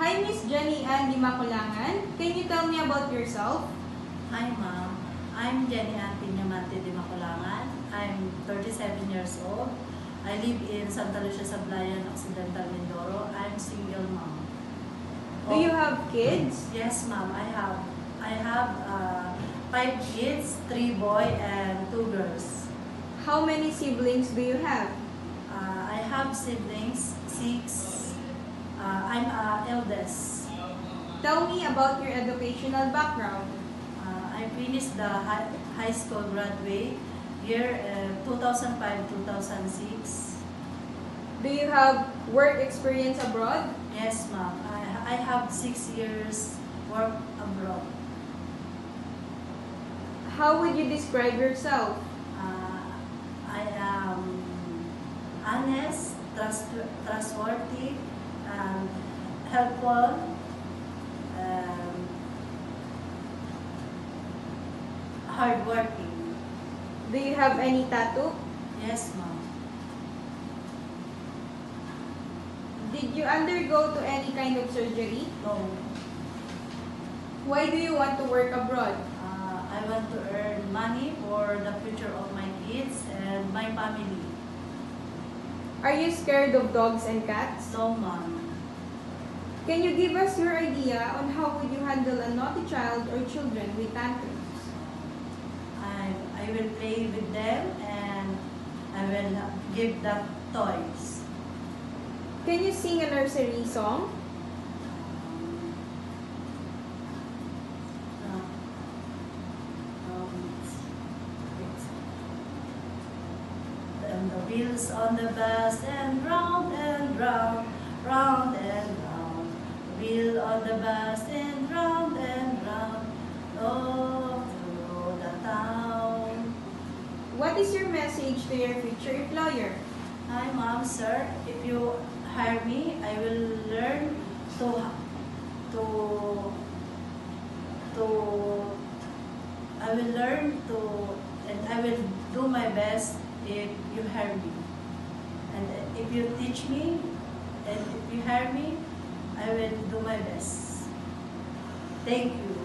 Hi, Miss Jenny Ann Dimaculangan. Can you tell me about yourself? Hi, ma'am. I'm Jenny Ann Diamante Dimaculangan. I'm 37 years old. I live in Santa Lucia, Sablayan, Occidental, Mindoro. I'm single mom. Do you have kids? Yes, ma'am. I have 5 kids, 3 boys and 2 girls. How many siblings do you have? I have siblings, 6. I'm eldest. Tell me about your educational background. I finished the high school graduate year 2005-2006. Do you have work experience abroad? Yes, ma'am. I have 6 years work abroad. How would you describe yourself? I am honest, trustworthy, and helpful, hardworking. Do you have any tattoo? Yes, ma'am. Did you undergo to any kind of surgery? No. Why do you want to work abroad? I want to earn money for the future of my kids and my family. Are you scared of dogs and cats? No, ma'am. Can you give us your idea on how would you handle a naughty child or children with tantrums? I will play with them and I will give them toys. Can you sing a nursery song? And the wheels on the bus and round, round and round. The wheel on the bus and round, oh, through the town. What is your message to your future employer? Hi, ma'am, sir. If you hire me, I will learn and I will do my best if you hire me. And if you teach me, and if you hire me, I will do my best. Thank you.